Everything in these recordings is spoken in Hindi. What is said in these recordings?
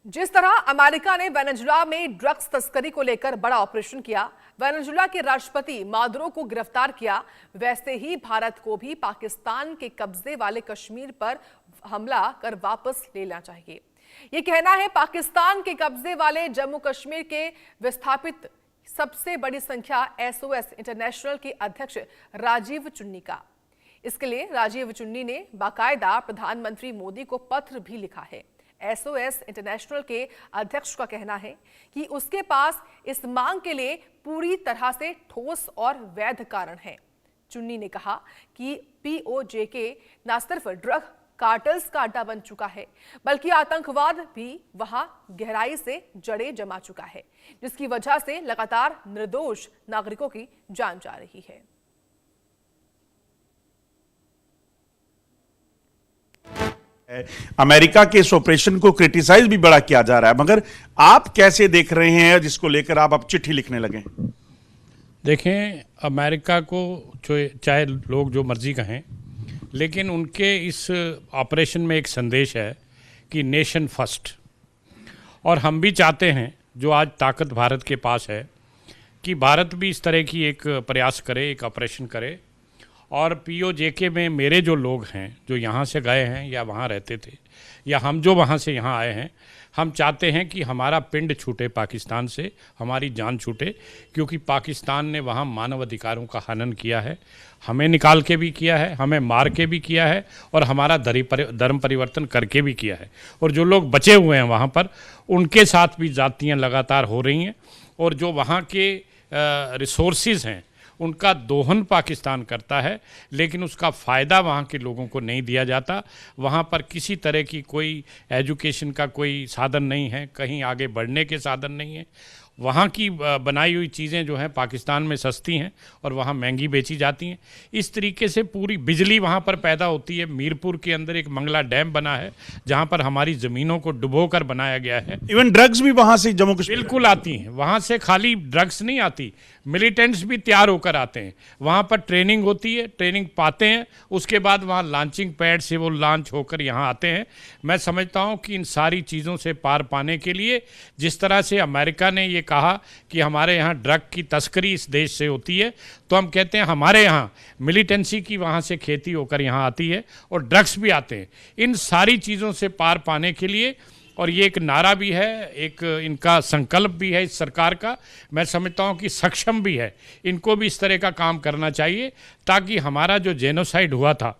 जिस तरह अमेरिका ने वेनेजुला में ड्रग्स तस्करी को लेकर बड़ा ऑपरेशन किया, वेनेजुला के राष्ट्रपति मादुरो को गिरफ्तार किया, वैसे ही भारत को भी पाकिस्तान के कब्जे वाले कश्मीर पर हमला कर वापस लेना चाहिए। यह कहना है पाकिस्तान के कब्जे वाले जम्मू कश्मीर के विस्थापित सबसे बड़ी संख्या SOS इंटरनेशनल के अध्यक्ष राजीव चुन्नी का। इसके लिए राजीव चुन्नी ने बाकायदा प्रधानमंत्री मोदी को पत्र भी लिखा है। SOS इंटरनेशनल के अध्यक्ष का कहना है कि उसके पास इस मांग के लिए पूरी तरह से ठोस और वैध कारण है। चुन्नी ने कहा कि POJK न सिर्फ ड्रग कार्टल्स का अड्डा बन चुका है, बल्कि आतंकवाद भी वहां गहराई से जड़ें जमा चुका है, जिसकी वजह से लगातार निर्दोष नागरिकों की जान जा रही है। अमेरिका के इस ऑपरेशन को क्रिटिसाइज भी बड़ा किया जा रहा है, मगर आप कैसे देख रहे हैं जिसको लेकर आप अब चिट्ठी लिखने लगे? देखें, अमेरिका को चाहे लोग जो मर्जी कहें, लेकिन उनके इस ऑपरेशन में एक संदेश है कि नेशन फर्स्ट। और हम भी चाहते हैं, जो आज ताकत भारत के पास है, कि भारत भी इस तरह की एक प्रयास करे, एक ऑपरेशन करे। और POJK में मेरे जो लोग हैं, जो यहाँ से गए हैं या वहाँ रहते थे, या हम जो वहाँ से यहाँ आए हैं, हम चाहते हैं कि हमारा पिंड छूटे पाकिस्तान से, हमारी जान छूटे, क्योंकि पाकिस्तान ने वहाँ मानव अधिकारों का हनन किया है, हमें निकाल के भी किया है, हमें मार के भी किया है, और हमारा धर्म परिवर्तन करके भी किया है। और जो लोग बचे हुए हैं वहाँ पर, उनके साथ भी जातियाँ लगातार हो रही हैं, और जो वहाँ के रिसोर्सेज हैं उनका दोहन पाकिस्तान करता है, लेकिन उसका फ़ायदा वहाँ के लोगों को नहीं दिया जाता। वहाँ पर किसी तरह की कोई एजुकेशन का कोई साधन नहीं है, कहीं आगे बढ़ने के साधन नहीं है। वहाँ की बनाई हुई चीज़ें जो हैं पाकिस्तान में सस्ती हैं और वहाँ महंगी बेची जाती हैं। इस तरीके से पूरी बिजली वहाँ पर पैदा होती है। मीरपुर के अंदर एक मंगला डैम बना है, जहाँ पर हमारी ज़मीनों को डुबोकर बनाया गया है। इवन ड्रग्स भी वहाँ से जम्मू कश्मीर बिल्कुल आती हैं। वहाँ से खाली ड्रग्स नहीं आती, मिलिटेंट्स भी तैयार होकर आते हैं। वहाँ पर ट्रेनिंग होती है, ट्रेनिंग पाते हैं, उसके बाद वहाँ लॉन्चिंग पैड से वो लॉन्च होकर यहाँ आते हैं। मैं समझता हूँ कि इन सारी चीज़ों से पार पाने के लिए, जिस तरह से अमेरिका ने ये कहा कि हमारे यहाँ ड्रग की तस्करी इस देश से होती है, तो हम कहते हैं हमारे यहाँ मिलिटेंसी की वहाँ से खेती होकर यहाँ आती है और ड्रग्स भी आते हैं। इन सारी चीज़ों से पार पाने के लिए, और ये एक नारा भी है, एक इनका संकल्प भी है इस सरकार का, मैं समझता हूँ कि सक्षम भी है, इनको भी इस तरह का काम करना चाहिए, ताकि हमारा जो जेनोसाइड हुआ था,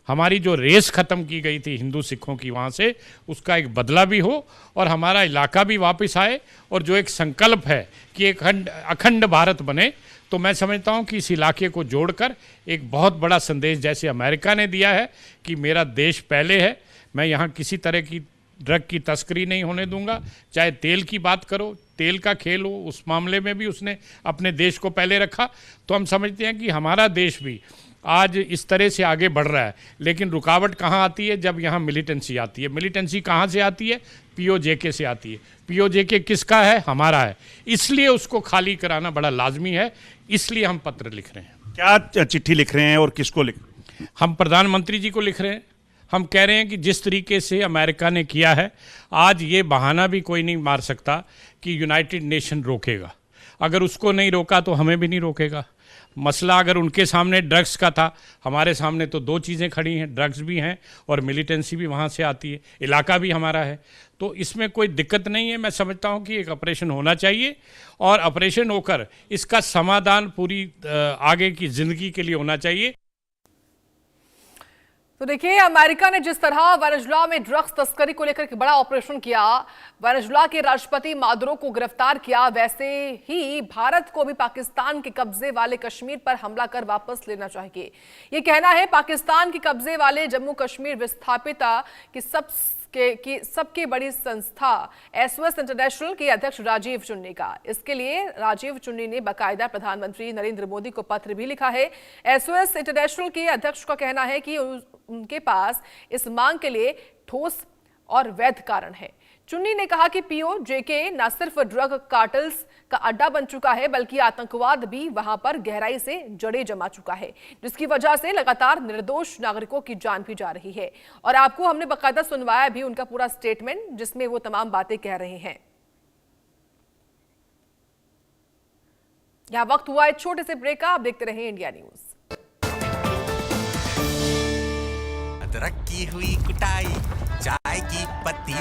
हमारी जो रेस ख़त्म की गई थी हिंदू सिखों की वहाँ से, उसका एक बदला भी हो और हमारा इलाका भी वापस आए। और जो एक संकल्प है कि एक अखंड भारत बने, तो मैं समझता हूँ कि इस इलाके को जोड़कर एक बहुत बड़ा संदेश, जैसे अमेरिका ने दिया है कि मेरा देश पहले है, मैं यहाँ किसी तरह की ड्रग की तस्करी नहीं होने दूंगा। चाहे तेल की बात करो, तेल का खेल हो, उस मामले में भी उसने अपने देश को पहले रखा। तो हम समझते हैं कि हमारा देश भी आज इस तरह से आगे बढ़ रहा है। लेकिन रुकावट कहाँ आती है? जब यहाँ मिलिटेंसी आती है। मिलिटेंसी कहाँ से आती है? POJK से आती है। POJK किसका है? हमारा है। इसलिए उसको खाली कराना बड़ा लाजमी है, इसलिए हम पत्र लिख रहे हैं। क्या चिट्ठी लिख रहे हैं और किसको लिख? हम प्रधानमंत्री जी को लिख रहे हैं। हम कह रहे हैं कि जिस तरीके से अमेरिका ने किया है, आज ये बहाना भी कोई नहीं मार सकता कि यूनाइटेड नेशन रोकेगा। अगर उसको नहीं रोका तो हमें भी नहीं रोकेगा। मसला अगर उनके सामने ड्रग्स का था, हमारे सामने तो दो चीज़ें खड़ी हैं, ड्रग्स भी हैं और मिलिटेंसी भी वहाँ से आती है, इलाका भी हमारा है। तो इसमें कोई दिक्कत नहीं है। मैं समझता हूँ कि एक ऑपरेशन होना चाहिए और ऑपरेशन होकर इसका समाधान पूरी आगे की ज़िंदगी के लिए होना चाहिए। तो देखिए, अमेरिका ने जिस तरह वेनेजुला में ड्रग्स तस्करी को लेकर बड़ा ऑपरेशन किया, वेनेजुला के राष्ट्रपति मादुरो को गिरफ्तार किया, वैसे ही भारत को भी पाकिस्तान के कब्जे वाले कश्मीर पर हमला कर वापस लेना चाहिए। ये कहना है पाकिस्तान के कब्जे वाले जम्मू कश्मीर विस्थापित की सबकी बड़ी संस्था SOS इंटरनेशनल के अध्यक्ष राजीव चुन्नी का। इसके लिए राजीव चुन्नी ने बाकायदा प्रधानमंत्री नरेंद्र मोदी को पत्र भी लिखा है। SOS इंटरनेशनल के अध्यक्ष का कहना है कि उनके पास इस मांग के लिए ठोस और वैध कारण है। चुन्नी ने कहा कि पीओ जेके न सिर्फ ड्रग कार्टल्स का अड्डा बन चुका है बल्कि आतंकवाद भी वहां पर गहराई से जड़ें जमा चुका है, जिसकी वजह से लगातार निर्दोष नागरिकों की जान भी जा रही है। और आपको हमने बकायदा सुनवाया भी उनका पूरा स्टेटमेंट, जिसमें वो तमाम बातें कह रहे हैं। यहां वक्त हुआ है छोटे से ब्रेक का। आप देखते रहे इंडिया न्यूज। अदरक की हुई कुटाई, चाय की पत्ती